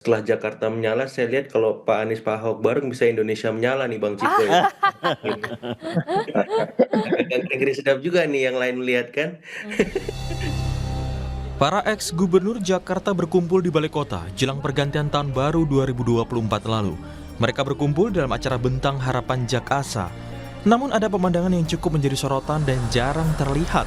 setelah Jakarta menyala, saya lihat kalau Pak Anies Pak Ahok bareng bisa Indonesia menyala nih Bang Ciko ya. Ini. Agak ngeri sedap juga nih yang lain melihat kan. Para ex-gubernur Jakarta berkumpul di Balai Kota jelang pergantian tahun baru 2024 lalu. Mereka berkumpul dalam acara Bentang Harapan Jakasa. Namun ada pemandangan yang cukup menjadi sorotan dan jarang terlihat,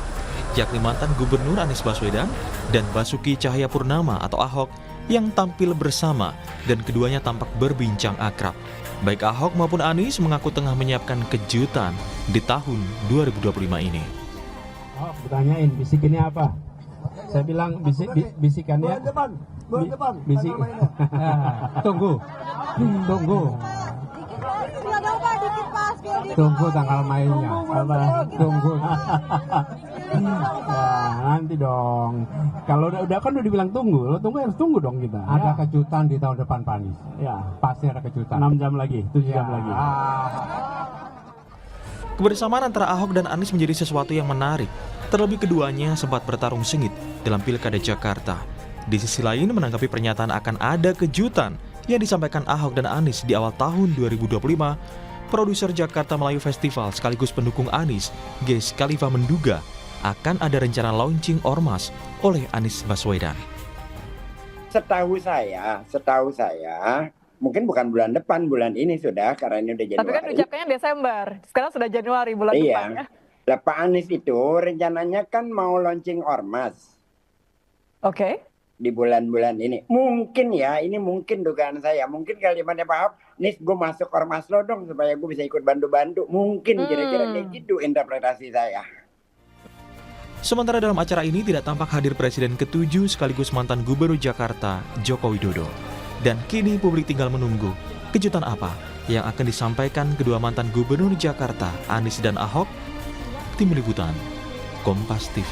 yakni mantan Gubernur Anies Baswedan dan Basuki Cahayapurnama atau Ahok yang tampil bersama dan keduanya tampak berbincang akrab. Baik Ahok maupun Anies mengaku tengah menyiapkan kejutan di tahun 2025 ini. Ahok ditanyain bisikinnya apa? Saya bilang bisikannya bulan depan bisik. Tunggu. Tunggu tanggal mainnya. Tunggu. Ya, nanti dong. Kalau udah kan udah dibilang tunggu, lo tunggu harus tunggu dong kita. Ada kejutan di tahun depan Pak Anies. Ya, Pasti ada kejutan. 6 jam lagi, 7 jam lagi. Kebersamaan antara Ahok dan Anies menjadi sesuatu yang menarik. Terlebih keduanya sempat bertarung sengit dalam Pilkada Jakarta. Di sisi lain menanggapi pernyataan akan ada kejutan yang disampaikan Ahok dan Anies di awal tahun 2025, produser Jakarta Melayu Festival sekaligus pendukung Anies, Ges Khalifa menduga akan ada rencana launching ormas oleh Anies Baswedan. Setahu saya, mungkin bukan bulan depan, bulan ini sudah, karena ini udah Januari. Tapi kan ucapkannya Desember, sekarang sudah Januari bulan depan ya. Lah Pak Anies itu rencananya kan mau launching ormas. Oke. Di bulan-bulan ini. Mungkin ya, ini mungkin dugaan saya. Mungkin kalimatnya Pak Ahok, Nis gue masuk ormas lo dong supaya gue bisa ikut bantu-bantu. Mungkin kira-kira kayak gitu interpretasi saya. Sementara dalam acara ini tidak tampak hadir Presiden ke-7 sekaligus mantan Gubernur Jakarta, Joko Widodo. Dan kini publik tinggal menunggu kejutan apa yang akan disampaikan kedua mantan Gubernur Jakarta, Anies dan Ahok. Tim Liputan, Kompas TV.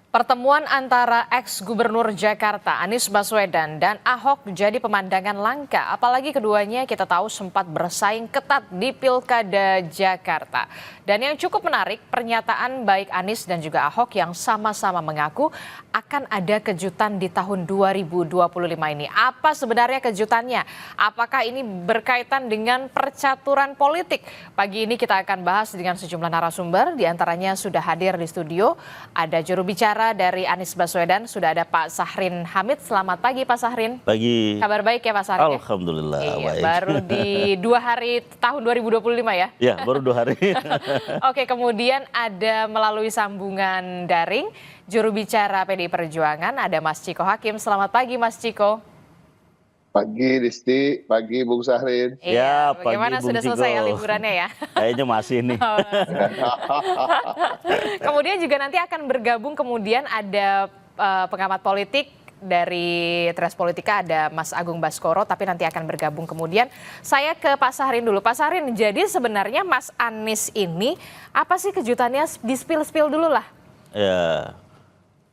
Pertemuan antara ex-gubernur Jakarta Anies Baswedan dan Ahok jadi pemandangan langka, apalagi keduanya kita tahu sempat bersaing ketat di Pilkada Jakarta. Dan yang cukup menarik, pernyataan baik Anies dan juga Ahok yang sama-sama mengaku akan ada kejutan di tahun 2025 ini. Apa sebenarnya kejutannya? Apakah ini berkaitan dengan percaturan politik? Pagi ini kita akan bahas dengan sejumlah narasumber, diantaranya sudah hadir di studio, ada juru bicara dari Anies Baswedan, sudah ada Pak Sahrin Hamid. Selamat pagi Pak Sahrin. Pagi. Kabar baik ya Pak Sahrin? Alhamdulillah. Iya, baik. baru di 2 hari tahun 2025 ya? Ya, baru 2 hari. Oke, kemudian ada melalui sambungan daring, juru bicara PDI Perjuangan, ada Mas Ciko Hakim. Selamat pagi Mas Ciko. Pagi Disti, pagi Bung Sahrin. Iya, pagi, bagaimana Bung sudah selesai ya Ciko. liburannya ya? Kayaknya masih nih. Kemudian juga nanti akan bergabung, kemudian ada pengamat politik dari Tres Politika, ada Mas Agung Baskoro, tapi nanti akan bergabung kemudian. Saya ke Pak Sahrin dulu. Pak Sahrin, jadi sebenarnya Mas Anies ini apa sih kejutannya? Di-spill dulu lah. Ya,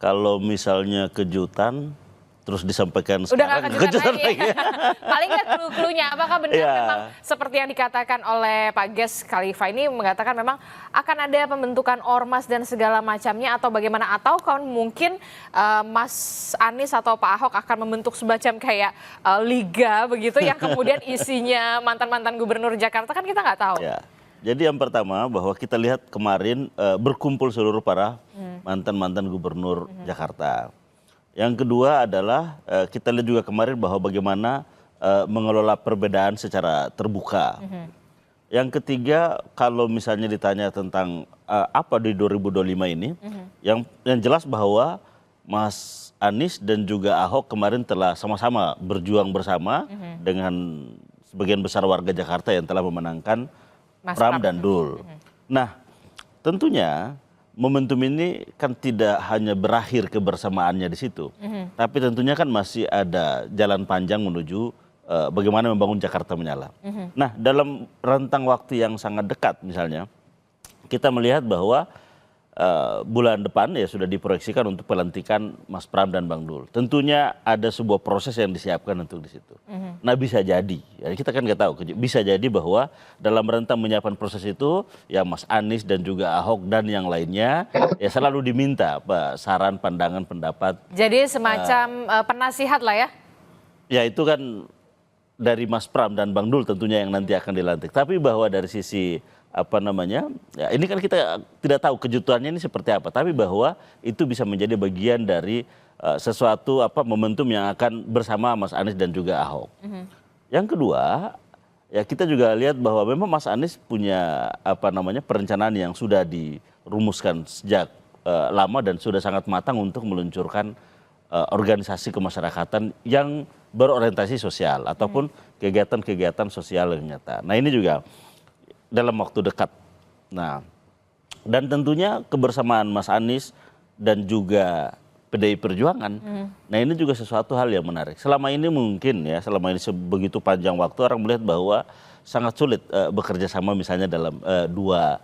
kalau misalnya kejutan, terus disampaikan Udah sekarang. nggak kejutan lagi. Paling nggak clue-cluenya, apakah benar memang seperti yang dikatakan oleh Pak Ges Khalifa ini mengatakan memang akan ada pembentukan ormas dan segala macamnya, atau bagaimana, atau kan mungkin Mas Anies atau Pak Ahok akan membentuk semacam kayak liga begitu yang kemudian isinya mantan-mantan gubernur Jakarta, kan kita nggak tahu. Ya. Jadi yang pertama bahwa kita lihat kemarin berkumpul seluruh para mantan-mantan gubernur Jakarta. Yang kedua adalah kita lihat juga kemarin bahwa bagaimana mengelola perbedaan secara terbuka. Yang ketiga, kalau misalnya ditanya tentang apa di 2025 ini, yang jelas bahwa Mas Anies dan juga Ahok kemarin telah sama-sama berjuang bersama dengan sebagian besar warga Jakarta yang telah memenangkan Pram dan Dul. Nah, tentunya momentum ini kan tidak hanya berakhir kebersamaannya di situ, tapi tentunya kan masih ada jalan panjang menuju bagaimana membangun Jakarta menyala. Nah, dalam rentang waktu yang sangat dekat misalnya, kita melihat bahwa bulan depan ya sudah diproyeksikan untuk pelantikan Mas Pram dan Bang Dul. Tentunya ada sebuah proses yang disiapkan untuk di situ. Nah bisa jadi, ya kita kan nggak tahu, bisa jadi bahwa dalam rentang menyiapkan proses itu ya Mas Anies dan juga Ahok dan yang lainnya ya selalu diminta saran, pandangan, pendapat. Jadi semacam penasihat lah ya? Ya itu kan dari Mas Pram dan Bang Dul tentunya yang nanti akan dilantik. Tapi bahwa dari sisi apa namanya, ya ini kan kita tidak tahu kejutannya ini seperti apa. Tapi bahwa itu bisa menjadi bagian dari sesuatu momentum yang akan bersama Mas Anies dan juga Ahok. Yang kedua, ya kita juga lihat bahwa memang Mas Anies punya perencanaan yang sudah dirumuskan sejak lama dan sudah sangat matang untuk meluncurkan organisasi kemasyarakatan yang berorientasi sosial ataupun kegiatan-kegiatan sosial yang nyata. Nah ini juga dalam waktu dekat. Nah dan tentunya kebersamaan Mas Anies dan juga PDI Perjuangan. Nah ini juga sesuatu hal yang menarik. Selama ini mungkin ya, selama ini begitu panjang waktu orang melihat bahwa sangat sulit bekerja sama misalnya dalam dua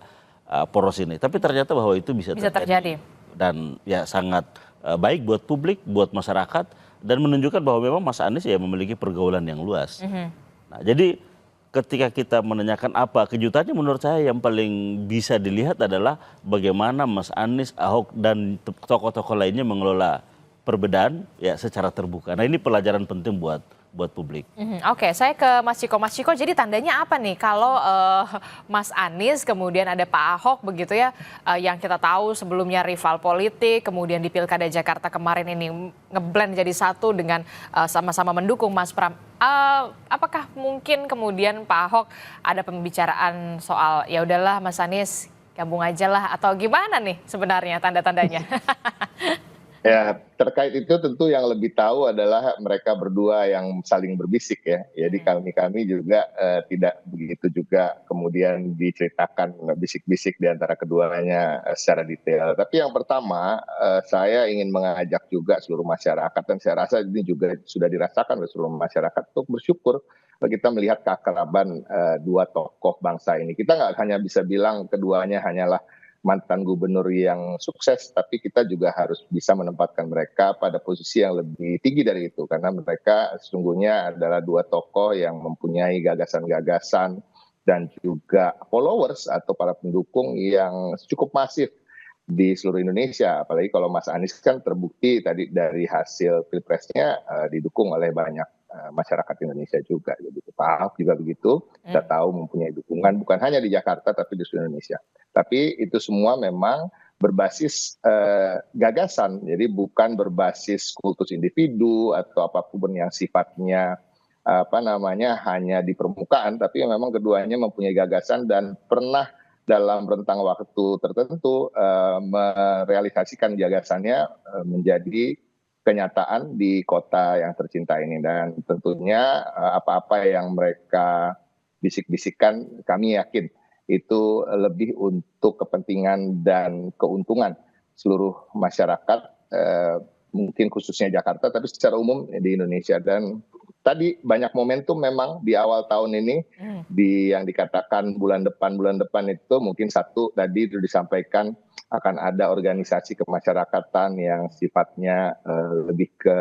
poros ini. Tapi ternyata bahwa itu bisa terjadi. Dan ya sangat baik buat publik, buat masyarakat, dan menunjukkan bahwa memang Mas Anies ya memiliki pergaulan yang luas. Nah jadi ketika kita menanyakan apa kejutannya, menurut saya yang paling bisa dilihat adalah bagaimana Mas Anies, Ahok dan tokoh-tokoh lainnya mengelola perbedaan ya secara terbuka. Nah ini pelajaran penting buat publik. Oke, saya ke Mas Ciko. Mas Ciko, jadi tandanya apa nih kalau Mas Anies kemudian ada Pak Ahok begitu ya, yang kita tahu sebelumnya rival politik, kemudian di Pilkada Jakarta kemarin ini ngeblend jadi satu dengan sama-sama mendukung Mas Pram. Apakah mungkin kemudian Pak Ahok ada pembicaraan soal ya udahlah Mas Anies gabung aja lah, atau gimana nih sebenarnya tanda-tandanya? Ya, terkait itu tentu yang lebih tahu adalah mereka berdua yang saling berbisik ya. Jadi kami juga tidak begitu juga kemudian diceritakan bisik-bisik di antara keduanya secara detail. Tapi yang pertama, saya ingin mengajak juga seluruh masyarakat, dan saya rasa ini juga sudah dirasakan oleh seluruh masyarakat, untuk bersyukur kita melihat keakraban dua tokoh bangsa ini. Kita nggak hanya bisa bilang keduanya hanyalah mantan gubernur yang sukses, tapi kita juga harus bisa menempatkan mereka pada posisi yang lebih tinggi dari itu, karena mereka sesungguhnya adalah dua tokoh yang mempunyai gagasan-gagasan dan juga followers atau para pendukung yang cukup masif di seluruh Indonesia. Apalagi kalau Mas Anies kan terbukti tadi dari hasil pilpresnya didukung oleh banyak masyarakat Indonesia juga. Jadi Pak Ahok juga begitu, kita tahu mempunyai dukungan bukan hanya di Jakarta tapi di seluruh Indonesia. Tapi itu semua memang berbasis gagasan, jadi bukan berbasis kultus individu atau apapun yang sifatnya hanya di permukaan, tapi memang keduanya mempunyai gagasan dan pernah dalam rentang waktu tertentu merealisasikan gagasannya menjadi kenyataan di kota yang tercinta ini. Dan tentunya apa-apa yang mereka bisik-bisikan, kami yakin itu lebih untuk kepentingan dan keuntungan seluruh masyarakat, mungkin khususnya Jakarta, tapi secara umum di Indonesia. Dan tadi banyak momentum memang di awal tahun ini, yang dikatakan bulan depan itu mungkin satu tadi itu disampaikan akan ada organisasi kemasyarakatan yang sifatnya lebih ke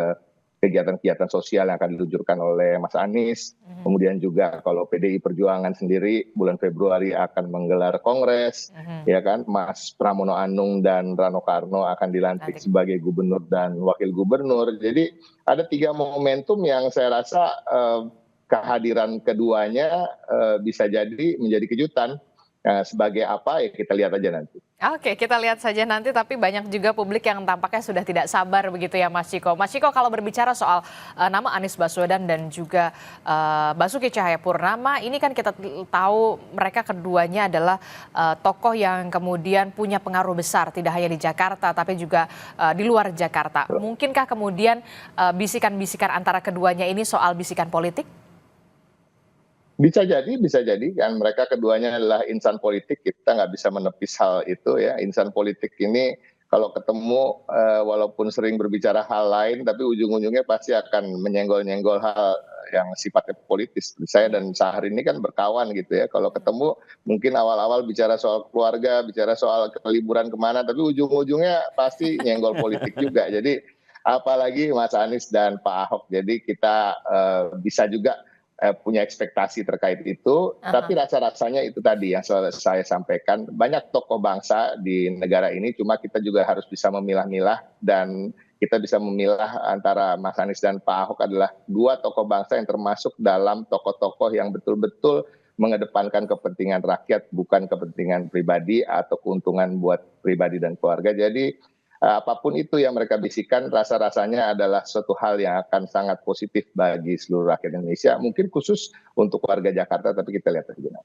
kegiatan-kegiatan sosial yang akan diluncurkan oleh Mas Anies. Kemudian juga kalau PDI Perjuangan sendiri bulan Februari akan menggelar kongres, ya kan, Mas Pramono Anung dan Rano Karno akan dilantik sebagai gubernur dan wakil gubernur. Jadi ada 3 momentum yang saya rasa kehadiran keduanya bisa jadi menjadi kejutan. Sebagai apa ya kita lihat aja nanti. Oke, kita lihat saja nanti, tapi banyak juga publik yang tampaknya sudah tidak sabar begitu ya Mas Ciko. Mas Ciko, kalau berbicara soal nama Anies Baswedan dan juga Basuki Cahayapurnama, ini kan kita tahu mereka keduanya adalah tokoh yang kemudian punya pengaruh besar tidak hanya di Jakarta tapi juga di luar Jakarta. Mungkinkah kemudian bisikan-bisikan antara keduanya ini soal bisikan politik? Bisa jadi kan mereka keduanya adalah insan politik, kita nggak bisa menepis hal itu ya. Insan politik ini kalau ketemu walaupun sering berbicara hal lain, tapi ujung-ujungnya pasti akan menyenggol-nyenggol hal yang sifatnya politis. Saya dan Sahar ini kan berkawan gitu ya. Kalau ketemu mungkin awal-awal bicara soal keluarga, bicara soal liburan kemana, tapi ujung-ujungnya pasti nyenggol politik juga. Jadi apalagi Mas Anies dan Pak Ahok. Jadi kita bisa juga punya ekspektasi terkait itu, tapi rasa-rasanya itu tadi yang saya sampaikan, banyak tokoh bangsa di negara ini, cuma kita juga harus bisa memilah-milah, dan kita bisa memilah antara Mas Anies dan Pak Ahok adalah dua tokoh bangsa yang termasuk dalam tokoh-tokoh yang betul-betul mengedepankan kepentingan rakyat, bukan kepentingan pribadi atau keuntungan buat pribadi dan keluarga. Jadi apapun itu yang mereka bisikan, rasa-rasanya adalah suatu hal yang akan sangat positif bagi seluruh rakyat Indonesia. Mungkin khusus untuk warga Jakarta, tapi kita lihat aja.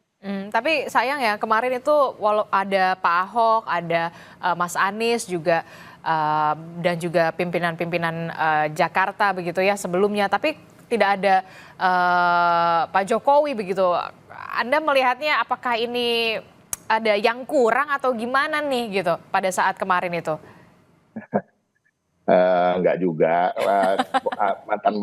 Tapi sayang ya, kemarin itu walau ada Pak Ahok, ada Mas Anies juga, dan juga pimpinan-pimpinan Jakarta begitu ya sebelumnya, tapi tidak ada Pak Jokowi begitu. Anda melihatnya apakah ini ada yang kurang atau gimana nih gitu pada saat kemarin itu? Enggak juga, mantan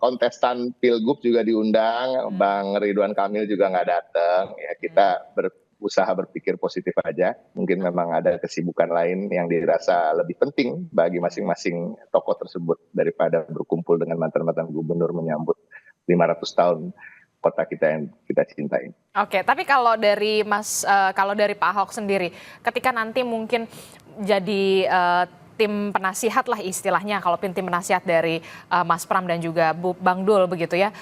kontestan Pilgub juga diundang, Bang Ridwan Kamil juga nggak datang. Ya kita berusaha berpikir positif aja. Mungkin memang ada kesibukan lain yang dirasa lebih penting bagi masing-masing tokoh tersebut daripada berkumpul dengan mantan-mantan gubernur menyambut 500 tahun kota kita yang kita cintai. Oke, tapi kalau dari kalau dari Pak Ahok sendiri, ketika nanti mungkin jadi tim penasihat lah istilahnya, kalau tim penasihat dari Mas Pram dan juga Bang Dul begitu ya,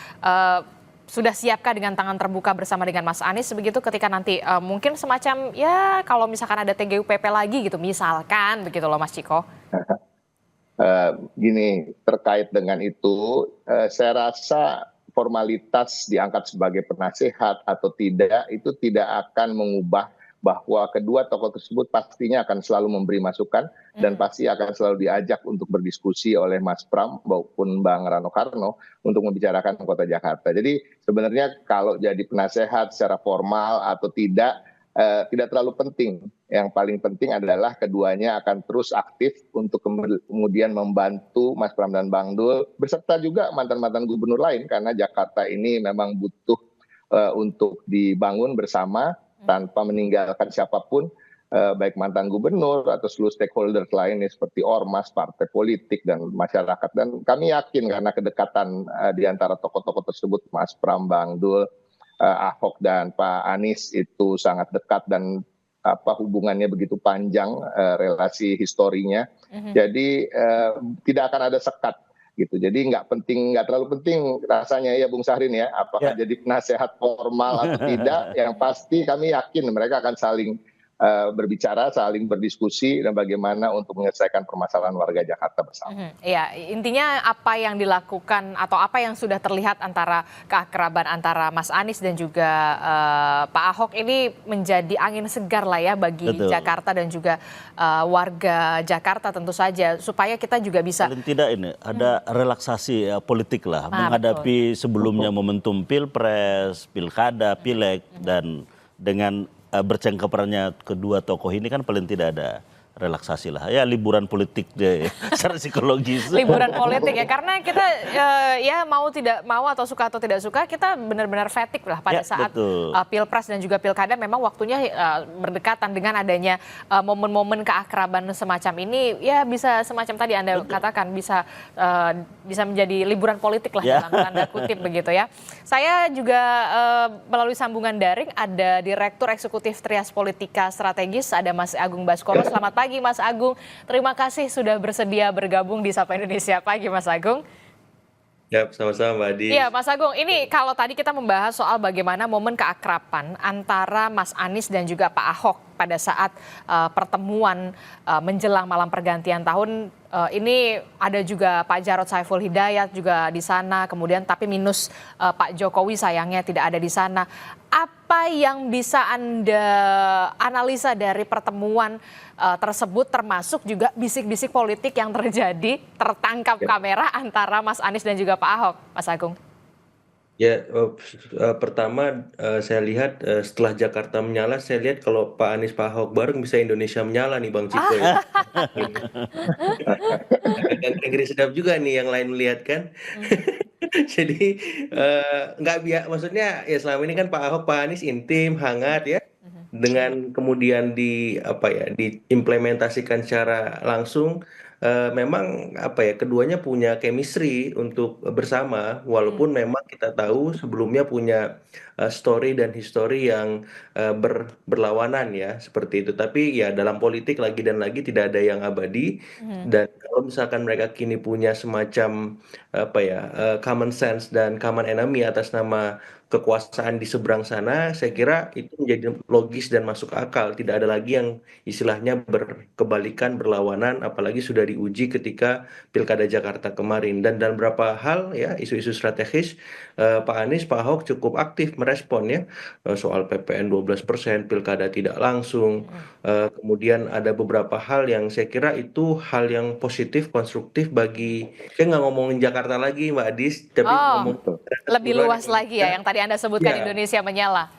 sudah siapkah dengan tangan terbuka bersama dengan Mas Anies begitu ketika nanti mungkin semacam ya kalau misalkan ada TGUPP lagi gitu misalkan begitu loh Mas Ciko? Gini, terkait dengan itu, saya rasa formalitas diangkat sebagai penasehat atau tidak itu tidak akan mengubah bahwa kedua tokoh tersebut pastinya akan selalu memberi masukan dan pasti akan selalu diajak untuk berdiskusi oleh Mas Pram maupun Bang Rano Karno untuk membicarakan kota Jakarta. Jadi sebenarnya kalau jadi penasehat secara formal atau tidak terlalu penting. Yang paling penting adalah keduanya akan terus aktif untuk kemudian membantu Mas Pram dan Bang Dul beserta juga mantan-mantan gubernur lain karena Jakarta ini memang butuh untuk dibangun bersama tanpa meninggalkan siapapun, baik mantan gubernur atau seluruh stakeholder lain seperti ormas, partai politik dan masyarakat. Dan kami yakin karena kedekatan di antara tokoh-tokoh tersebut, Mas Pram, Bang Dul, Ahok dan Pak Anies itu sangat dekat dan hubungannya begitu panjang relasi historinya. Jadi tidak akan ada sekat gitu. Jadi nggak terlalu penting rasanya ya Bung Syahrin ya, apakah jadi penasehat formal atau tidak. Yang pasti kami yakin mereka akan saling berbicara, saling berdiskusi dan bagaimana untuk menyelesaikan permasalahan warga Jakarta bersama. Iya, intinya apa yang dilakukan atau apa yang sudah terlihat antara keakraban antara Mas Anies dan juga Pak Ahok ini menjadi angin segar lah ya bagi Jakarta dan juga warga Jakarta tentu saja supaya kita juga bisa paling tidak ini ada relaksasi politik lah menghadapi sebelumnya momentum Pilpres, Pilkada, Pileg dan dengan bercengkerannya kedua tokoh ini kan paling tidak ada relaksasi lah ya, liburan politik deh secara psikologis. Liburan politik ya, karena kita ya mau tidak mau atau suka atau tidak suka kita benar-benar fatigue lah pada saat Pilpres dan juga Pilkada memang waktunya berdekatan dengan adanya momen-momen keakraban semacam ini ya bisa semacam tadi Anda katakan bisa menjadi liburan politik lah dalam tanda kutip begitu ya. Saya juga melalui sambungan daring ada Direktur Eksekutif Trias Politika Strategis ada Mas Agung Baskoro. Selamat pagi Mas Agung, terima kasih sudah bersedia bergabung di Sapa Indonesia Pagi Mas Agung. Ya, sama-sama Mbak Adi. Iya Mas Agung, ini kalau tadi kita membahas soal bagaimana momen keakraban antara Mas Anies dan juga Pak Ahok pada saat pertemuan menjelang malam pergantian tahun, ini ada juga Pak Jarod Saiful Hidayat juga di sana, kemudian tapi minus Pak Jokowi sayangnya tidak ada di sana. Apa yang bisa Anda analisa dari pertemuan tersebut termasuk juga bisik-bisik politik yang terjadi tertangkap kamera antara Mas Anies dan juga Pak Ahok, Mas Agung? Ya, pertama saya lihat setelah Jakarta menyala, saya lihat kalau Pak Anies Pak Ahok bareng bisa Indonesia menyala nih Bang Ciko ya. Agak ngeri sedap juga nih yang lain melihat kan. Jadi nggak maksudnya ya selama ini kan Pak Ahok Pak Anies intim, hangat ya. Dengan kemudian diimplementasikan secara langsung, memang keduanya punya chemistry untuk bersama walaupun memang kita tahu sebelumnya punya story dan history yang berlawanan ya seperti itu. Tapi ya dalam politik lagi dan lagi tidak ada yang abadi, dan kalau misalkan mereka kini punya semacam common sense dan common enemy atas nama kekuasaan di seberang sana, saya kira itu menjadi logis dan masuk akal. Tidak ada lagi yang istilahnya berkebalikan, berlawanan, apalagi sudah diuji ketika Pilkada Jakarta kemarin. Dan dalam beberapa hal ya, isu-isu strategis, Pak Anies, Pak Ahok cukup aktif merespon ya, soal PPN 12%, Pilkada tidak langsung. Kemudian ada beberapa hal yang saya kira itu hal yang positif, konstruktif bagi, saya nggak ngomongin Jakarta lagi Mbak Adis, tapi Oh, ngomong lebih luas lagi ya yang tadi Anda sebutkan ya, Indonesia menyala.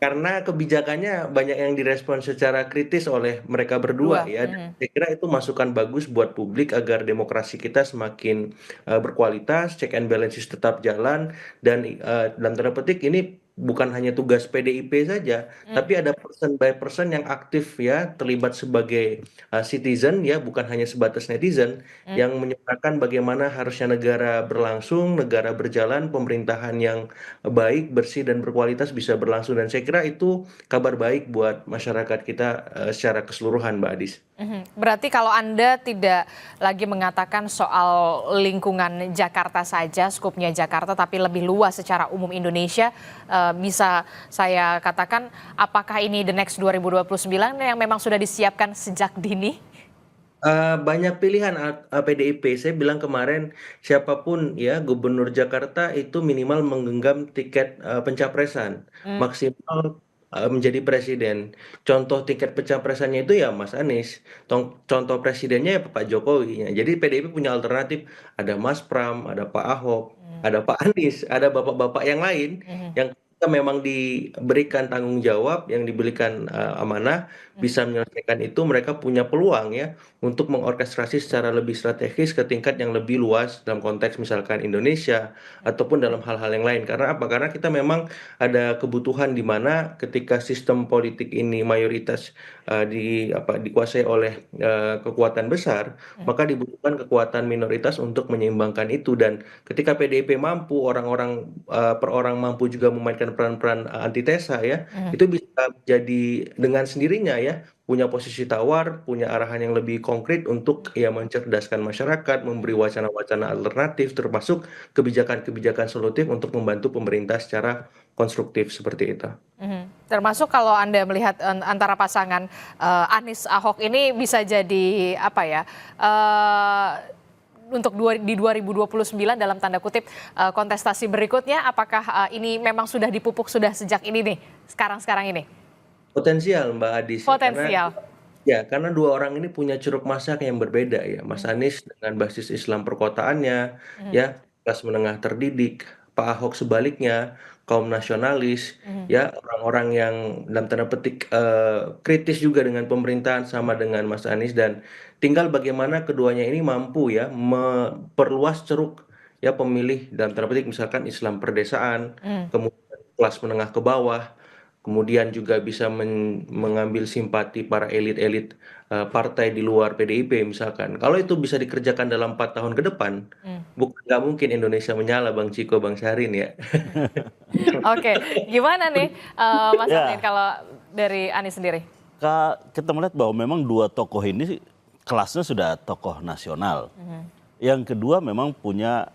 karena kebijakannya banyak yang direspon secara kritis oleh mereka berdua Dua. ya. Dan saya kira itu masukan bagus buat publik agar demokrasi kita semakin berkualitas, check and balances tetap jalan, dan dalam tanda petik ini bukan hanya tugas PDIP saja, tapi ada person by person yang aktif ya, terlibat sebagai citizen ya, bukan hanya sebatas netizen, yang menyuarakan bagaimana harusnya negara berlangsung, negara berjalan, pemerintahan yang baik, bersih dan berkualitas bisa berlangsung, dan saya kira itu kabar baik buat masyarakat kita secara keseluruhan, Mbak Adis. Berarti kalau Anda tidak lagi mengatakan soal lingkungan Jakarta saja, skupnya Jakarta, tapi lebih luas secara umum Indonesia, bisa saya katakan apakah ini the next 2029 yang memang sudah disiapkan sejak dini? Banyak pilihan PDIP. Saya bilang kemarin siapapun ya gubernur Jakarta itu minimal menggenggam tiket pencapresan, maksimal menjadi presiden. Contoh tiket pencapresannya itu ya Mas Anies, contoh presidennya ya Pak Jokowi. Jadi PDIP punya alternatif, ada Mas Pram, ada Pak Ahok, ada Pak Anies, ada bapak-bapak yang lain yang kita memang diberikan tanggung jawab, yang diberikan amanah, bisa menyelesaikan itu. Mereka punya peluang ya untuk mengorkestrasi secara lebih strategis ke tingkat yang lebih luas dalam konteks misalkan Indonesia ataupun dalam hal-hal yang lain. Karena apa? Karena kita memang ada kebutuhan di mana ketika sistem politik ini mayoritas dikuasai oleh kekuatan besar, maka dibutuhkan kekuatan minoritas untuk menyeimbangkan itu. Dan ketika PDIP mampu, orang-orang per orang mampu juga memainkan peran-peran antitesa ya, itu bisa jadi dengan sendirinya ya punya posisi tawar, punya arahan yang lebih konkret untuk ya mencerdaskan masyarakat, memberi wacana-wacana alternatif, termasuk kebijakan-kebijakan solutif untuk membantu pemerintah secara konstruktif seperti itu. Termasuk kalau Anda melihat antara pasangan Anies Ahok ini bisa jadi apa ya? Untuk di 2029 dalam tanda kutip kontestasi berikutnya, apakah ini memang sudah dipupuk sudah sejak ini nih, sekarang ini? Potensial Mbak Adis. Potensial. Karena dua orang ini punya ceruk masyarakat yang berbeda ya. Mas Anies dengan basis Islam perkotaannya, ya kelas menengah terdidik. Pak Ahok sebaliknya kaum nasionalis, ya orang-orang yang dalam tanda petik kritis juga dengan pemerintahan sama dengan Mas Anies, dan tinggal bagaimana keduanya ini mampu ya memperluas ceruk ya pemilih dalam tanda petik misalkan Islam perdesaan, kemudian kelas menengah ke bawah. Kemudian juga bisa mengambil simpati para elit-elit partai di luar PDIP misalkan. Kalau itu bisa dikerjakan dalam 4 tahun ke depan, nggak mungkin Indonesia menyala, Bang Ciko, Bang Syahrin ya. Oke, gimana nih Mas Amin kalau dari Anies sendiri? Kita melihat bahwa memang dua tokoh ini kelasnya sudah tokoh nasional. Yang kedua memang punya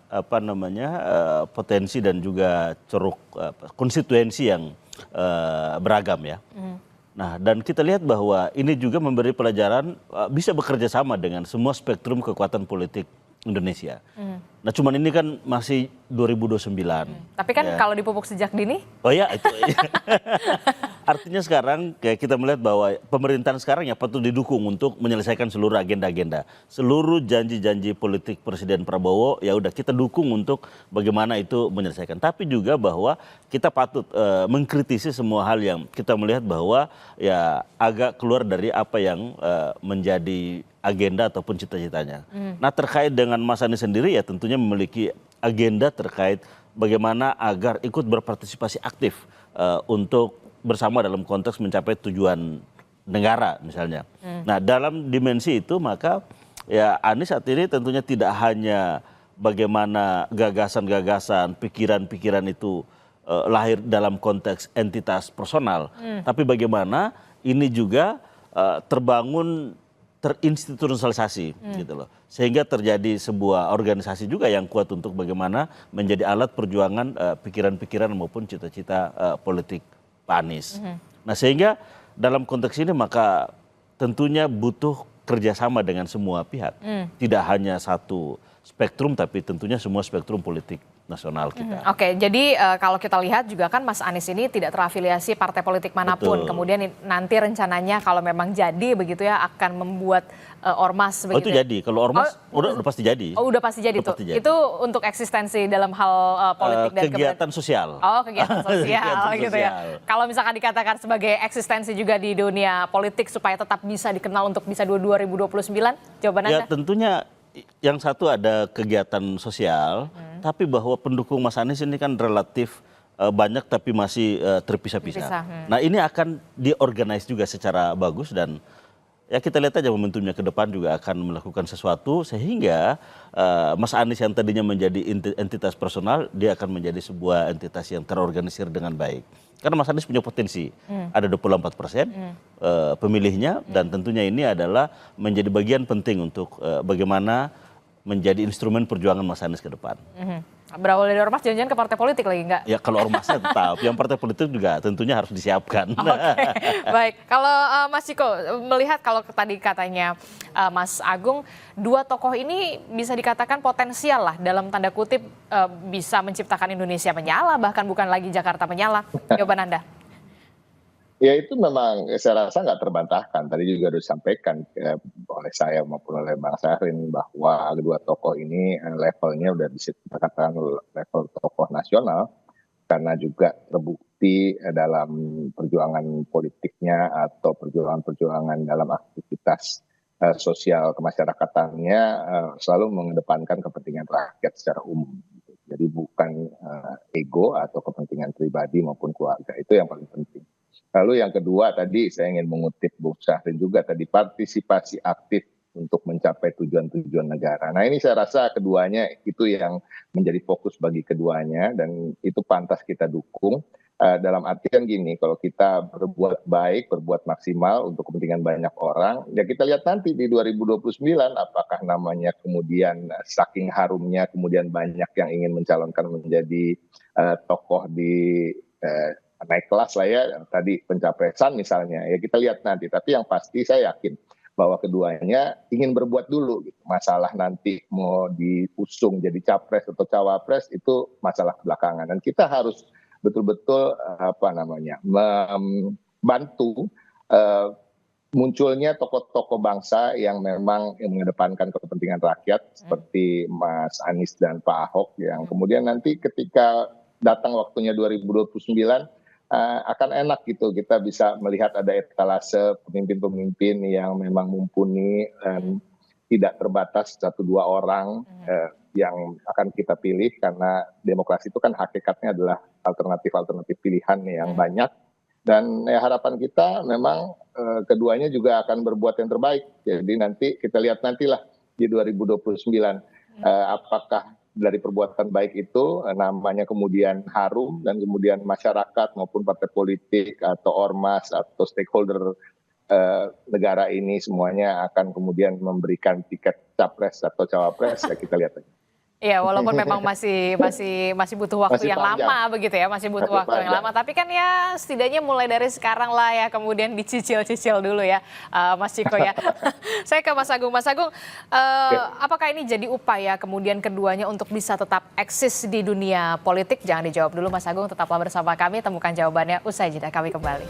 potensi dan juga ceruk konstituensi yang beragam ya. Nah, dan kita lihat bahwa ini juga memberi pelajaran bisa bekerja sama dengan semua spektrum kekuatan politik Indonesia. Nah cuman ini kan masih 2029. Tapi kan Ya. kalau dipupuk sejak dini, Oh ya itu. Artinya sekarang kayak kita melihat bahwa pemerintahan sekarang ya patut didukung untuk menyelesaikan seluruh agenda-agenda. Seluruh janji-janji politik Presiden Prabowo ya udah kita dukung untuk bagaimana itu menyelesaikan. Tapi juga bahwa kita patut mengkritisi semua hal yang kita melihat bahwa ya agak keluar dari apa yang menjadi agenda ataupun cita-citanya. Nah terkait dengan Mas Anies sendiri ya tentunya memiliki agenda terkait bagaimana agar ikut berpartisipasi aktif untuk bersama dalam konteks mencapai tujuan negara misalnya. Nah dalam dimensi itu maka ya Anies saat ini tentunya tidak hanya bagaimana gagasan-gagasan, pikiran-pikiran itu lahir dalam konteks entitas personal, tapi bagaimana ini juga terbangun terinstitusionalisasi gitu loh. Sehingga terjadi sebuah organisasi juga yang kuat untuk bagaimana menjadi alat perjuangan pikiran-pikiran maupun cita-cita politik Pak Anies. Nah sehingga dalam konteks ini maka tentunya butuh kerjasama dengan semua pihak. Tidak hanya satu spektrum tapi tentunya semua spektrum politik nasional kita. Oke, jadi kalau kita lihat juga kan Mas Anies ini tidak terafiliasi partai politik manapun. Betul. Kemudian nanti rencananya kalau memang jadi begitu ya akan membuat ormas Oh begitu. itu jadi, kalau ormas udah pasti jadi. Oh udah pasti jadi Udah tuh. pasti jadi. Itu untuk eksistensi dalam hal politik dan Kegiatan sosial. Oh kegiatan sosial Kegiatan gitu ya. sosial. Kalau misalkan dikatakan sebagai eksistensi juga di dunia politik supaya tetap bisa dikenal untuk bisa 2029, jawaban Ya Anda? tentunya yang satu ada kegiatan sosial, tapi bahwa pendukung Mas Anies ini kan relatif banyak tapi masih terpisah-pisah. Terpisah, Nah ini akan diorganize juga secara bagus dan ya kita lihat aja momentumnya ke depan juga akan melakukan sesuatu sehingga Mas Anies yang tadinya menjadi entitas personal dia akan menjadi sebuah entitas yang terorganisir dengan baik. Karena Mas Anies punya potensi, ada 24% pemilihnya dan tentunya ini adalah menjadi bagian penting untuk bagaimana menjadi instrumen perjuangan Mas Anies ke depan. Berawal dari ormas jangan-jangan ke partai politik lagi nggak? Ya kalau ormasnya tetap, yang partai politik juga tentunya harus disiapkan. Oke, baik. Kalau Mas Ciko melihat kalau tadi katanya Mas Agung, dua tokoh ini bisa dikatakan potensial lah dalam tanda kutip bisa menciptakan Indonesia menyala, bahkan bukan lagi Jakarta menyala. Jawaban Anda? Ya itu memang saya rasa nggak terbantahkan. Tadi juga sudah disampaikan oleh saya maupun oleh Bang Syahrin bahwa kedua tokoh ini levelnya udah bisa kita katakan level tokoh nasional karena juga terbukti dalam perjuangan politiknya atau perjuangan-perjuangan dalam aktivitas sosial kemasyarakatannya selalu mengedepankan kepentingan rakyat secara umum. Jadi bukan ego atau kepentingan pribadi maupun keluarga, itu yang paling penting. Lalu yang kedua tadi saya ingin mengutip Bung Syahrin juga tadi partisipasi aktif untuk mencapai tujuan-tujuan negara. Nah ini saya rasa keduanya itu yang menjadi fokus bagi keduanya dan itu pantas kita dukung. Dalam artian gini, kalau kita berbuat baik, berbuat maksimal untuk kepentingan banyak orang, ya kita lihat nanti di 2029 apakah namanya kemudian saking harumnya kemudian banyak yang ingin mencalonkan menjadi tokoh di naik kelas lah ya, tadi pencapresan misalnya, ya kita lihat nanti. Tapi yang pasti saya yakin bahwa keduanya ingin berbuat dulu gitu. Masalah nanti mau diusung jadi capres atau cawapres itu masalah belakangan. Dan kita harus betul-betul membantu munculnya tokoh-tokoh bangsa yang memang mengedepankan kepentingan rakyat seperti Mas Anies dan Pak Ahok yang kemudian nanti ketika datang waktunya 2029 akan enak gitu kita bisa melihat ada etalase pemimpin-pemimpin yang memang mumpuni dan tidak terbatas 1-2 orang yang akan kita pilih karena demokrasi itu kan hakikatnya adalah alternatif-alternatif pilihan yang banyak dan harapan kita memang keduanya juga akan berbuat yang terbaik. Jadi nanti kita lihat nantilah di 2029 apakah dari perbuatan baik itu namanya kemudian harum dan kemudian masyarakat maupun partai politik atau ormas atau stakeholder negara ini semuanya akan kemudian memberikan tiket capres atau cawapres ya kita lihat aja. Iya, walaupun memang masih butuh waktu Masih yang panjang. lama begitu ya, masih butuh Masih waktu yang panjang. lama. Tapi kan ya setidaknya mulai dari sekarang lah ya, kemudian dicicil-cicil dulu ya, Mas Ciko ya. Saya ke Mas Agung. Mas Agung, apakah ini jadi upaya kemudian keduanya untuk bisa tetap eksis di dunia politik? Jangan dijawab dulu Mas Agung, tetaplah bersama kami, temukan jawabannya usai jeda, kami kembali.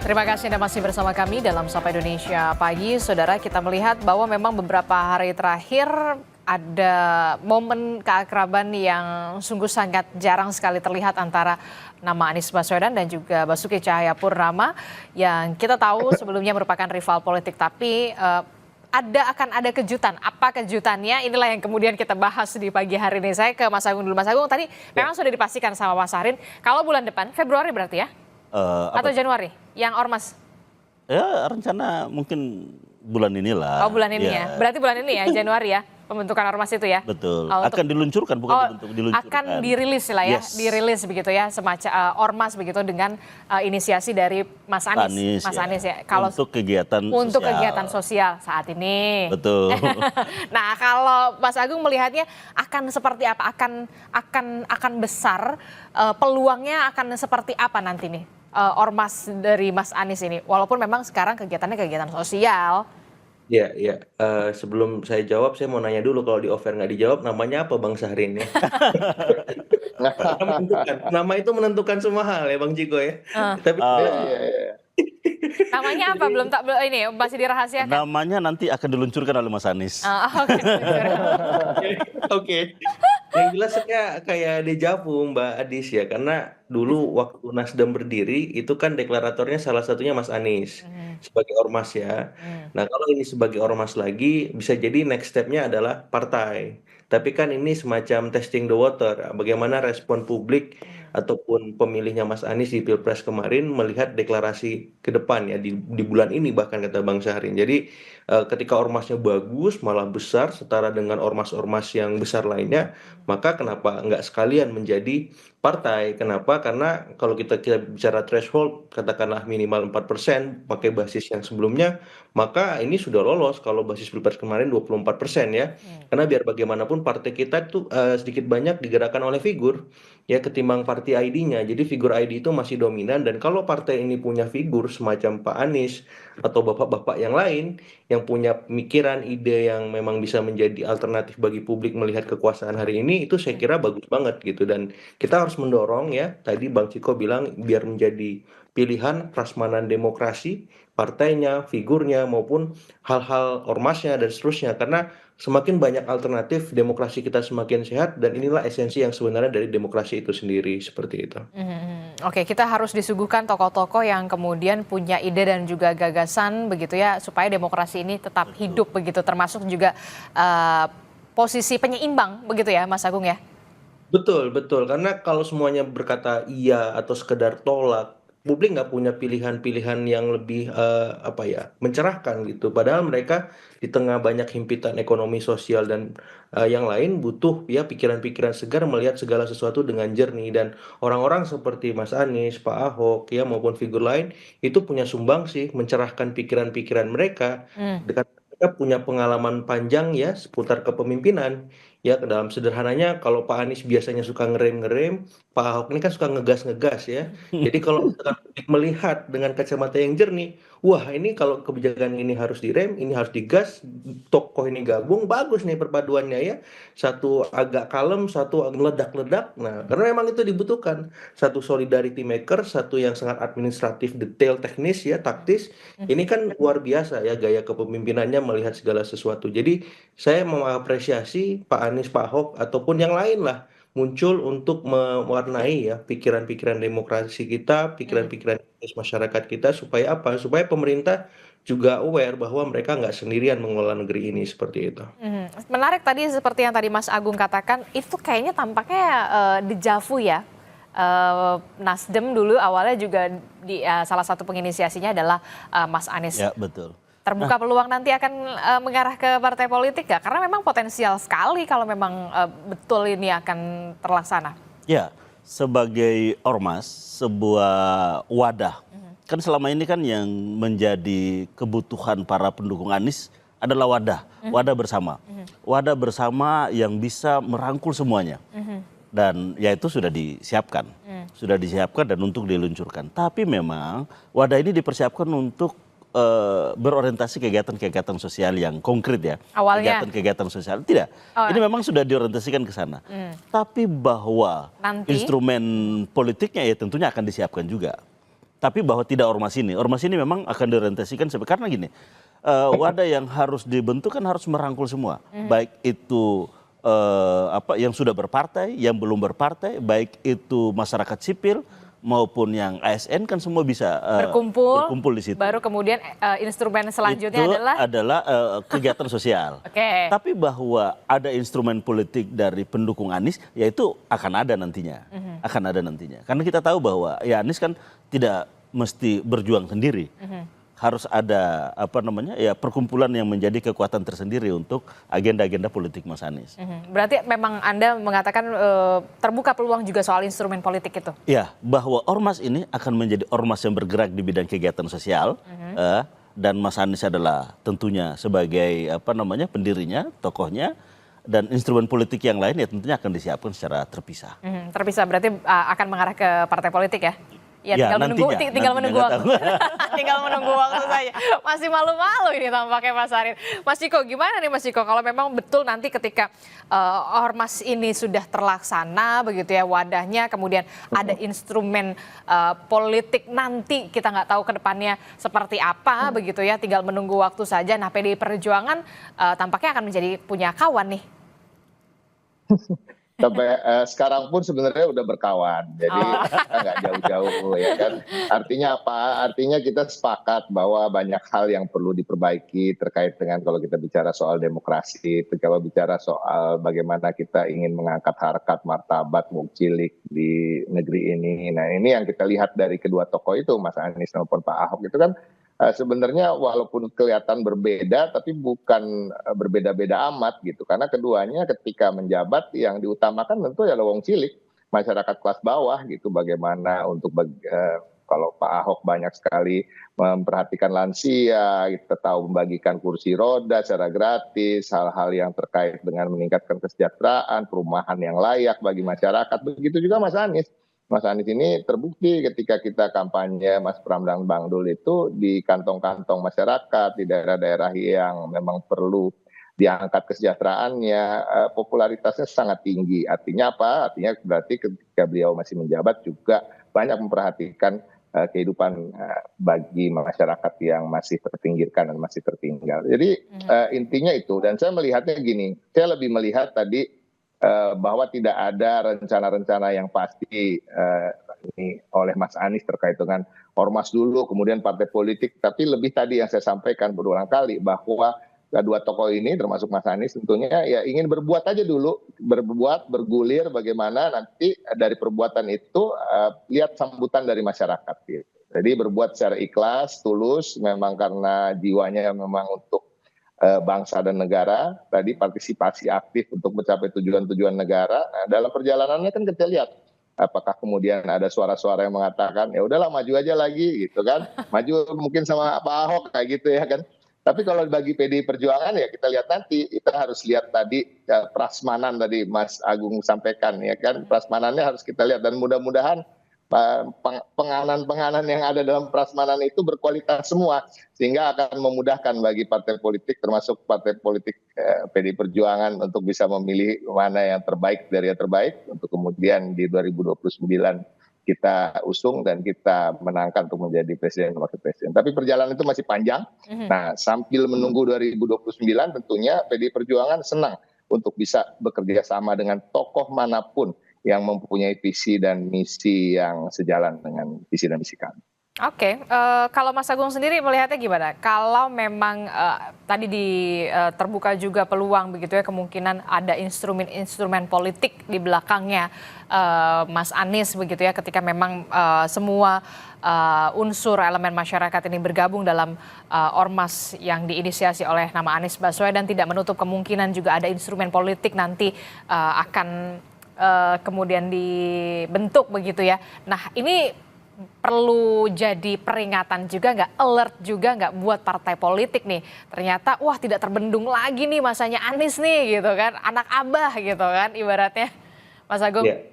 Terima kasih Anda masih bersama kami dalam Sapa Indonesia Pagi. Saudara, kita melihat bahwa memang beberapa hari terakhir ada momen keakraban yang sungguh sangat jarang sekali terlihat antara nama Anies Baswedan dan juga Basuki Cahayapurnama yang kita tahu sebelumnya merupakan rival politik. Tapi akan ada kejutan. Apa kejutannya? Inilah yang kemudian kita bahas di pagi hari ini. Saya ke Mas Agung dulu. Mas Agung, tadi memang sudah dipastikan sama Mas Harin, kalau bulan depan, Februari berarti ya? Atau Januari yang ormas? Ya rencana mungkin bulan inilah. Oh bulan ini ya. Berarti bulan ini ya, Januari ya, pembentukan ormas itu ya? Betul. Untuk, akan diluncurkan bukan diluncurkan. Akan dirilis lah ya, Yes. dirilis begitu ya, semacam ormas begitu dengan inisiasi dari Mas Anies. Mas Anies ya. Kalau untuk kegiatan untuk sosial. kegiatan sosial saat ini. Betul. Nah, kalau Mas Agung melihatnya akan seperti apa? Akan besar, peluangnya akan seperti apa nanti nih? Ormas dari Mas Anies ini, walaupun memang sekarang kegiatannya kegiatan sosial. Ya, ya. Sebelum saya jawab, saya mau nanya dulu, kalau di offer nggak dijawab, namanya apa Bang Syahrin ya? Nama itu menentukan semua hal ya Bang Ciko ya. Tapi Namanya apa? Belum ini masih dirahasiakan. Namanya nanti akan diluncurkan oleh Mas Anies. Oke. Yang jelas saya kayak dejavu Mbak Adis ya, karena dulu waktu Nasdem berdiri itu kan deklaratornya salah satunya Mas Anies sebagai ormas ya. Nah kalau ini sebagai ormas lagi, bisa jadi next step-nya adalah partai. Tapi kan ini semacam testing the water, bagaimana respon publik ataupun pemilihnya Mas Anies di Pilpres kemarin melihat deklarasi ke depan ya di bulan ini, bahkan kata Bang Syahrin. Jadi ketika ormasnya bagus, malah besar setara dengan ormas-ormas yang besar lainnya, maka kenapa nggak sekalian menjadi partai? Kenapa? Karena kalau kita bicara threshold, katakanlah minimal 4%, pakai basis yang sebelumnya, maka ini sudah lolos kalau basis Pilpres kemarin 24% ya. Karena biar bagaimanapun partai kita tuh sedikit banyak digerakkan oleh figur ya, ketimbang partai ID-nya. Jadi figur ID itu masih dominan, dan kalau partai ini punya figur semacam Pak Anies atau bapak-bapak yang lain yang punya pemikiran, ide yang memang bisa menjadi alternatif bagi publik melihat kekuasaan hari ini, itu saya kira bagus banget gitu. Dan kita harus mendorong ya, tadi Bang Ciko bilang biar menjadi pilihan prasmanan demokrasi, partainya, figurnya, maupun hal-hal ormasnya dan seterusnya. Karena semakin banyak alternatif, demokrasi kita semakin sehat, dan inilah esensi yang sebenarnya dari demokrasi itu sendiri, seperti itu. Oke, kita harus disuguhkan tokoh-tokoh yang kemudian punya ide dan juga gagasan begitu ya, supaya demokrasi ini tetap hidup begitu, termasuk juga posisi penyeimbang begitu ya Mas Agung ya? Betul, betul. Karena kalau semuanya berkata iya atau sekedar tolak, publik nggak punya pilihan-pilihan yang lebih mencerahkan gitu. Padahal mereka di tengah banyak himpitan ekonomi, sosial, dan yang lain butuh ya pikiran-pikiran segar melihat segala sesuatu dengan jernih. Dan orang-orang seperti Mas Anies, Pak Ahok ya maupun figur lain itu punya sumbangsi mencerahkan pikiran-pikiran mereka. Dengan mereka punya pengalaman panjang ya seputar kepemimpinan. Ya, dalam sederhananya kalau Pak Anies biasanya suka ngerem-ngerem, Pak Ahok ini kan suka ngegas-ngegas ya. Jadi kalau misalkan publik melihat dengan kacamata yang jernih, wah ini kalau kebijakan ini harus direm, ini harus digas, tokoh ini gabung, bagus nih perpaduannya ya. Satu agak kalem, satu meledak-ledak. Nah, karena memang itu dibutuhkan. Satu solidarity maker, satu yang sangat administratif, detail, teknis ya, taktis. Ini kan luar biasa ya gaya kepemimpinannya melihat segala sesuatu. Jadi saya mengapresiasi Pak Anies, Pak Ahok, ataupun yang lain lah muncul untuk mewarnai ya pikiran-pikiran demokrasi kita, pikiran-pikiran masyarakat kita, supaya apa? Supaya pemerintah juga aware bahwa mereka nggak sendirian mengelola negeri ini, seperti itu. Menarik tadi seperti yang tadi Mas Agung katakan, itu kayaknya tampaknya dejavu ya. Nasdem dulu awalnya juga salah satu penginisiasinya adalah Mas Anies. Ya betul. Terbuka peluang nanti akan mengarah ke partai politik nggak? Karena memang potensial sekali kalau memang betul ini akan terlaksana. Ya, sebagai ormas, sebuah wadah. Kan selama ini kan yang menjadi kebutuhan para pendukung Anies adalah wadah bersama. Wadah bersama yang bisa merangkul semuanya. Dan ya itu sudah disiapkan. Sudah disiapkan dan untuk diluncurkan. Tapi memang wadah ini dipersiapkan untuk berorientasi kegiatan-kegiatan sosial yang konkret ya. Awalnya. Kegiatan-kegiatan sosial. Tidak. Ini memang sudah diorientasikan ke sana. Tapi bahwa Nanti? instrumen politiknya ya tentunya akan disiapkan juga. Tapi bahwa tidak ormas ini memang akan diorientasikan karena gini, wadah yang harus dibentuk kan harus merangkul semua. Baik itu yang sudah berpartai, yang belum berpartai, baik itu masyarakat sipil maupun yang ASN kan semua bisa berkumpul di situ. Baru kemudian instrumen selanjutnya itu adalah kegiatan sosial. Oke. Tapi bahwa ada instrumen politik dari pendukung Anies, ya itu akan ada nantinya. Akan ada nantinya. Karena kita tahu bahwa ya Anies kan tidak mesti berjuang sendiri. Harus ada perkumpulan yang menjadi kekuatan tersendiri untuk agenda-agenda politik Mas Anies. Berarti memang Anda mengatakan terbuka peluang juga soal instrumen politik itu? Ya, bahwa ormas ini akan menjadi ormas yang bergerak di bidang kegiatan sosial, dan Mas Anies adalah tentunya sebagai pendirinya, tokohnya, dan instrumen politik yang lain ya tentunya akan disiapkan secara terpisah. Terpisah berarti akan mengarah ke partai politik ya? Ya, tinggal menunggu waktu. Tinggal menunggu waktu saja. Masih malu-malu ini tampaknya Mas Arief. Mas Ciko, gimana nih Mas Ciko kalau memang betul nanti ketika ormas ini sudah terlaksana begitu ya wadahnya, kemudian ada instrumen politik nanti kita nggak tahu ke depannya seperti apa begitu ya, tinggal menunggu waktu saja. Nah, PDI Perjuangan tampaknya akan menjadi punya kawan nih. Sampai sekarang pun sebenarnya udah berkawan, jadi kita nggak jauh-jauh ya kan. Artinya apa? Artinya kita sepakat bahwa banyak hal yang perlu diperbaiki terkait dengan kalau kita bicara soal demokrasi, kalau bicara soal bagaimana kita ingin mengangkat harkat martabat wong cilik di negeri ini. Nah ini yang kita lihat dari kedua tokoh itu, Mas Anies maupun Pak Ahok itu kan sebenarnya walaupun kelihatan berbeda tapi bukan berbeda-beda amat gitu, karena keduanya ketika menjabat yang diutamakan tentu adalah wong cilik, masyarakat kelas bawah gitu. Bagaimana untuk kalau Pak Ahok banyak sekali memperhatikan lansia, kita tahu membagikan kursi roda secara gratis, hal-hal yang terkait dengan meningkatkan kesejahteraan, perumahan yang layak bagi masyarakat. Begitu juga Mas Anies. Mas Anies ini terbukti ketika kita kampanye Mas Pram dan Bang Dul itu di kantong-kantong masyarakat, di daerah-daerah yang memang perlu diangkat kesejahteraannya, popularitasnya sangat tinggi. Artinya apa? Artinya berarti ketika beliau masih menjabat juga banyak memperhatikan kehidupan bagi masyarakat yang masih terpinggirkan dan masih tertinggal. Jadi intinya itu, dan saya melihatnya gini, saya lebih melihat tadi bahwa tidak ada rencana-rencana yang pasti ini oleh Mas Anies terkait dengan ormas dulu, kemudian partai politik. Tapi lebih tadi yang saya sampaikan berulang kali bahwa kedua tokoh ini termasuk Mas Anies tentunya ya ingin berbuat aja dulu, bergulir bagaimana nanti dari perbuatan itu lihat sambutan dari masyarakat. Gitu. Jadi berbuat secara ikhlas, tulus, memang karena jiwanya memang untuk bangsa dan negara, tadi partisipasi aktif untuk mencapai tujuan-tujuan negara. Nah, dalam perjalanannya kan kita lihat apakah kemudian ada suara-suara yang mengatakan ya udahlah maju aja lagi gitu kan, maju mungkin sama Pak Ahok kayak gitu ya kan. Tapi kalau bagi PDI Perjuangan ya kita lihat nanti, kita harus lihat tadi prasmanan tadi Mas Agung sampaikan ya kan, prasmanannya harus kita lihat dan mudah-mudahan penganan-penganan yang ada dalam prasmanan itu berkualitas semua sehingga akan memudahkan bagi partai politik termasuk partai politik PDI Perjuangan untuk bisa memilih mana yang terbaik dari yang terbaik untuk kemudian di 2029 kita usung dan kita menangkan untuk menjadi presiden dan wakil presiden. Tapi perjalanan itu masih panjang. Nah, sambil menunggu 2029 tentunya PDI Perjuangan senang untuk bisa bekerja sama dengan tokoh manapun yang mempunyai visi dan misi yang sejalan dengan visi dan misi kami. Oke, kalau Mas Agung sendiri melihatnya gimana? Kalau memang tadi terbuka juga peluang begitu ya, kemungkinan ada instrumen-instrumen politik di belakangnya Mas Anies begitu ya, ketika memang semua unsur elemen masyarakat ini bergabung dalam ormas yang diinisiasi oleh nama Anies Baswedan, tidak menutup kemungkinan juga ada instrumen politik nanti akan kemudian dibentuk begitu ya. Nah, ini perlu jadi peringatan juga nggak, alert juga nggak buat partai politik nih. Ternyata wah tidak terbendung lagi nih masanya Anies nih gitu kan, anak abah gitu kan ibaratnya, Mas Agung. Iya,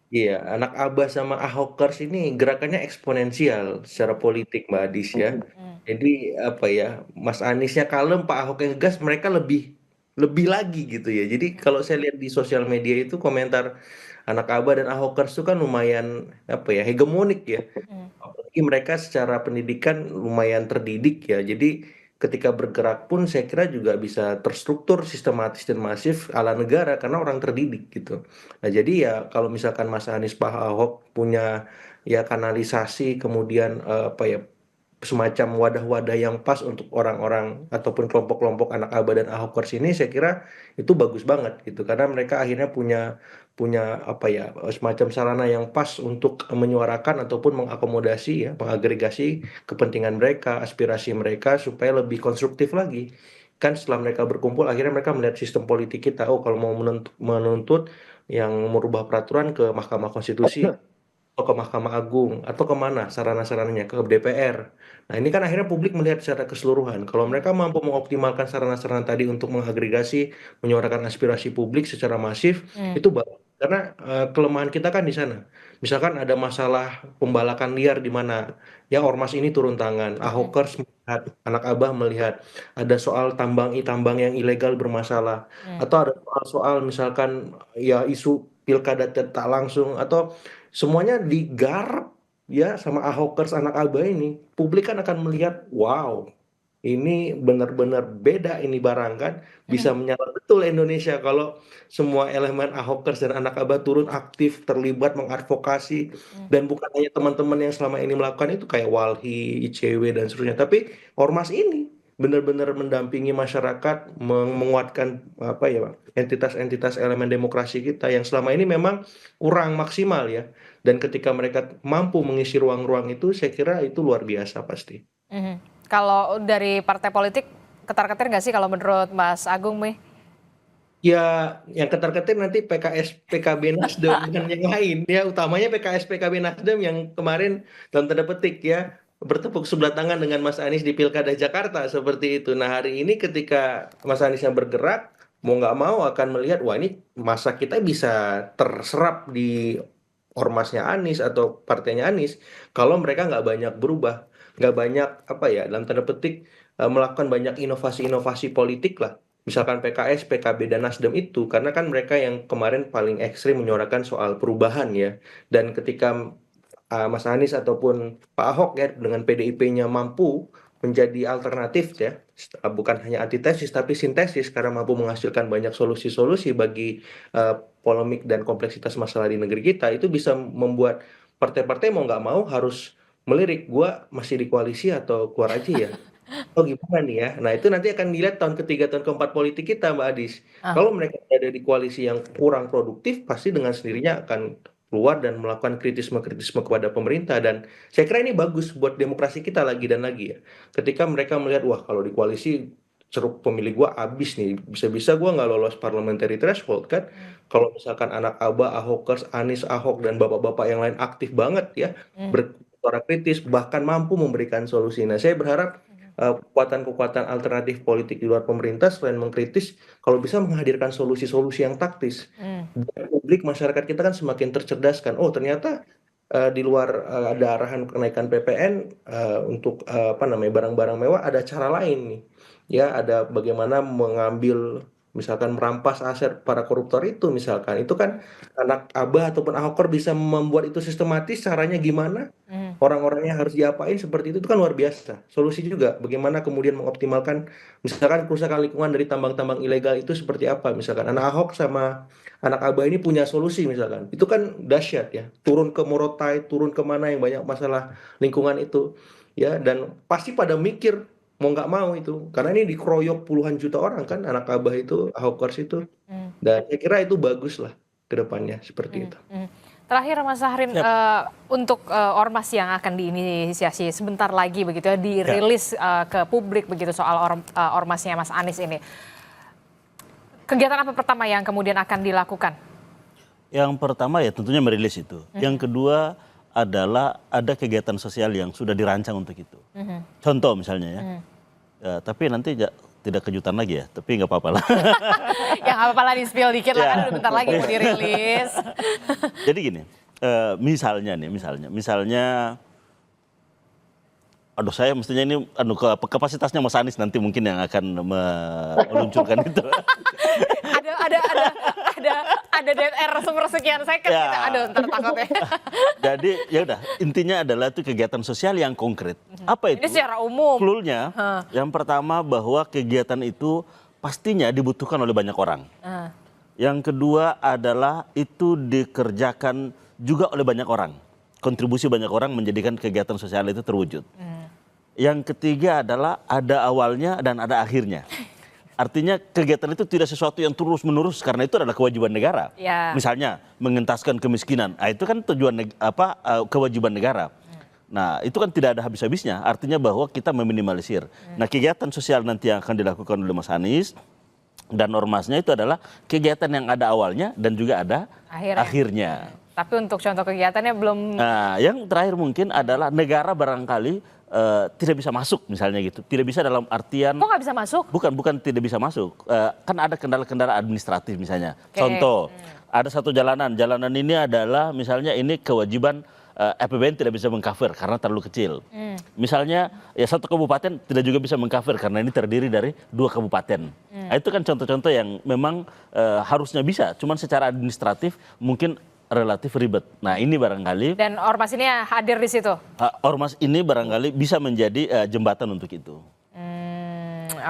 iya, anak Abah sama Ahokers ini gerakannya eksponensial secara politik, Mbak Adis ya. Jadi apa ya, Mas Aniesnya kalem, Pak Ahok yang gas, mereka lebih lebih lagi gitu ya. Jadi kalau saya lihat di sosial media itu komentar anak Abah dan Ahokers itu kan lumayan apa ya, hegemonik ya. Apalagi mereka secara pendidikan lumayan terdidik ya. Jadi ketika bergerak pun saya kira juga bisa terstruktur, sistematis dan masif ala negara karena orang terdidik gitu. Nah, jadi ya kalau misalkan Mas Anies Pak Ahok punya ya kanalisasi kemudian apa ya semacam wadah-wadah yang pas untuk orang-orang ataupun kelompok-kelompok anak Aba dan Ahokers ini saya kira itu bagus banget gitu karena mereka akhirnya punya punya apa ya semacam sarana yang pas untuk menyuarakan ataupun mengakomodasi ya mengagregasi kepentingan mereka, aspirasi mereka supaya lebih konstruktif lagi. Kan setelah mereka berkumpul akhirnya mereka melihat sistem politik kita, oh kalau mau menuntut yang merubah peraturan ke Mahkamah Konstitusi atau ke Mahkamah Agung atau kemana sarana-sarananya ke DPR. Nah ini kan akhirnya publik melihat secara keseluruhan. Kalau mereka mampu mengoptimalkan sarana-sarana tadi untuk mengagregasi, menyuarakan aspirasi publik secara masif, itu bagus. Karena kelemahan kita kan di sana. Misalkan ada masalah pembalakan liar di mana ya ormas ini turun tangan, Ahokers melihat, anak Abah melihat ada soal tambang yang ilegal bermasalah, atau ada soal misalkan ya isu pilkada tak langsung atau semuanya digarap ya sama Ahokers anak Abah ini, publik kan akan melihat, wow, ini benar-benar beda ini barang kan, bisa menyala betul Indonesia kalau semua elemen Ahokers dan anak Abah turun aktif, terlibat mengadvokasi, dan bukan hanya teman-teman yang selama ini melakukan itu kayak Walhi, ICW dan seterusnya, tapi ormas ini benar-benar mendampingi masyarakat, menguatkan apa ya, Bang, entitas-entitas elemen demokrasi kita yang selama ini memang kurang maksimal ya. Dan ketika mereka mampu mengisi ruang-ruang itu, saya kira itu luar biasa pasti. Mhm. Kalau dari partai politik ketar-ketir nggak sih kalau menurut Mas Agung nih? Ya, yang ketar-ketir nanti PKS, PKB, Nasdem dan yang lain ya, utamanya PKS, PKB, Nasdem yang kemarin dalam tanda petik ya bertepuk sebelah tangan dengan Mas Anies di Pilkada Jakarta seperti itu. Nah hari ini ketika Mas Anies yang bergerak mau nggak mau akan melihat wah ini masa kita bisa terserap di ormasnya Anies atau partainya Anies kalau mereka nggak banyak berubah, nggak banyak apa ya dalam tanda petik melakukan banyak inovasi-inovasi politik lah. Misalkan PKS, PKB, dan Nasdem itu, karena kan mereka yang kemarin paling ekstrim menyuarakan soal perubahan ya. Dan ketika Mas Anies ataupun Pak Ahok ya dengan PDIP-nya mampu menjadi alternatif ya, bukan hanya antitesis tapi sintesis karena mampu menghasilkan banyak solusi-solusi bagi polemik dan kompleksitas masalah di negeri kita, itu bisa membuat partai-partai mau nggak mau harus melirik, gua masih di koalisi atau keluar aja ya. Oh gimana nih ya? Nah itu nanti akan dilihat tahun ketiga, tahun keempat politik kita, Mbak Adis. Ah. Kalau mereka ada di koalisi yang kurang produktif, pasti dengan sendirinya akan keluar dan melakukan kritisme-kritisme kepada pemerintah. Dan saya kira ini bagus buat demokrasi kita lagi dan lagi ya. Ketika mereka melihat, wah kalau di koalisi ceruk pemilih gua habis nih, bisa-bisa gua nggak lolos parliamentary threshold kan. Kalau misalkan anak Aba, Ahokers, Anies, Ahok, dan bapak-bapak yang lain aktif banget ya, bersuara kritis, bahkan mampu memberikan solusi. Nah saya berharap kekuatan-kekuatan alternatif politik di luar pemerintah selain mengkritis, kalau bisa menghadirkan solusi-solusi yang taktis. Biar publik masyarakat kita kan semakin tercerdaskan. Oh ternyata di luar ada arahan kenaikan PPN untuk apa namanya barang-barang mewah ada cara lain nih. Ya ada bagaimana mengambil misalkan merampas aset para koruptor itu misalkan, itu kan anak Abah ataupun Ahokers bisa membuat itu sistematis, caranya gimana, orang-orangnya harus diapain seperti itu kan luar biasa. Solusi juga bagaimana kemudian mengoptimalkan misalkan kerusakan lingkungan dari tambang-tambang ilegal itu seperti apa, misalkan anak Ahok sama anak Abah ini punya solusi misalkan, itu kan dahsyat ya, turun ke Morotai, turun kemana yang banyak masalah lingkungan itu ya, dan pasti pada mikir mau nggak mau itu karena ini dikeroyok puluhan juta orang kan anak Abah itu, Ahokers itu, dan saya kira itu bagus lah ke depannya seperti itu. Terakhir Mas Sahrin, untuk ormas yang akan diinisiasi sebentar lagi begitu ya, dirilis ke publik begitu soal ormasnya Mas Anies ini. Kegiatan apa pertama yang kemudian akan dilakukan? Yang pertama ya tentunya merilis itu. Yang kedua adalah ada kegiatan sosial yang sudah dirancang untuk itu. Contoh misalnya ya. Tapi nanti tidak kejutan lagi ya, tapi nggak apa-apa lah. Ya nggak apa-apa lah, di-spill dikit lah kan udah bentar lagi mau dirilis. Jadi gini, misalnya aduh saya mestinya ini kapasitasnya Mas Anies nanti mungkin yang akan meluncurkan itu. ada DPR sepersekian second Ya. kita. Aduh, ntar takutnya. Jadi ya udah, intinya adalah itu kegiatan sosial yang konkret. Apa itu? Ini secara umum. Clue-nya, yang pertama bahwa kegiatan itu pastinya dibutuhkan oleh banyak orang. Yang kedua adalah itu dikerjakan juga oleh banyak orang. Kontribusi banyak orang menjadikan kegiatan sosial itu terwujud. Yang ketiga adalah ada awalnya dan ada akhirnya. Artinya kegiatan itu tidak sesuatu yang terus-menerus karena itu adalah kewajiban negara. Ya. Misalnya mengentaskan kemiskinan, itu kan tujuan kewajiban negara. Nah, itu kan tidak ada habis-habisnya. Artinya bahwa kita meminimalisir. Nah, kegiatan sosial nanti yang akan dilakukan oleh Mas Anies dan ormasnya itu adalah kegiatan yang ada awalnya dan juga ada akhirnya. Tapi untuk contoh kegiatannya belum. Nah, yang terakhir mungkin adalah negara barangkali tidak bisa masuk misalnya gitu. Tidak bisa dalam artian. Kok nggak bisa masuk? Bukan tidak bisa masuk. Kan ada kendala-kendala administratif misalnya. Oke. Contoh, ada satu jalanan. Jalanan ini adalah misalnya ini kewajiban APBN tidak bisa mengcover karena terlalu kecil. Misalnya ya satu kabupaten tidak juga bisa mengcover karena ini terdiri dari 2 kabupaten. Nah, itu kan contoh-contoh yang memang harusnya bisa. Cuman secara administratif mungkin relatif ribet. Nah, ini barangkali. Dan ormas ini hadir di situ? Ormas ini barangkali bisa menjadi jembatan untuk itu.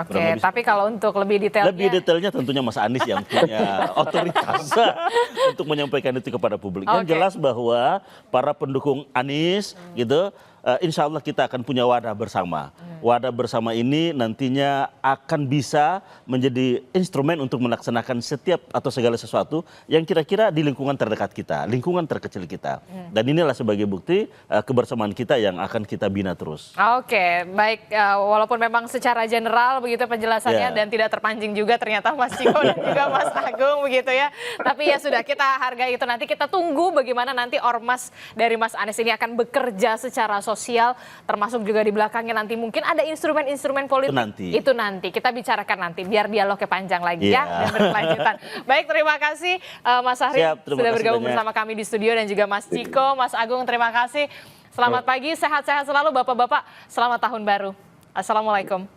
Oke, tapi kalau untuk lebih detailnya. Lebih detailnya tentunya Mas Anies yang punya otoritas untuk menyampaikan itu kepada publik. Yang jelas bahwa para pendukung Anies gitu, insya Allah kita akan punya wadah bersama. Wadah bersama ini nantinya akan bisa menjadi instrumen untuk melaksanakan setiap atau segala sesuatu yang kira-kira di lingkungan terdekat kita, lingkungan terkecil kita. Dan inilah sebagai bukti kebersamaan kita yang akan kita bina terus. Oke, baik. Walaupun memang secara general begitu penjelasannya dan tidak terpancing juga ternyata Mas Ciko dan juga Mas Agung begitu ya. Tapi ya sudah, kita hargai itu. Nanti kita tunggu bagaimana nanti ormas dari Mas Anies ini akan bekerja secara sosial, termasuk juga di belakangnya nanti mungkin ada instrumen-instrumen politik. Itu nanti kita bicarakan nanti biar dialognya panjang lagi ya dan berkelanjutan. Baik, terima kasih Mas Sahrin sudah bergabung bersama kami di studio dan juga Mas Ciko, Mas Agung, terima kasih. Selamat pagi, sehat-sehat selalu Bapak-bapak. Selamat tahun baru. Assalamualaikum.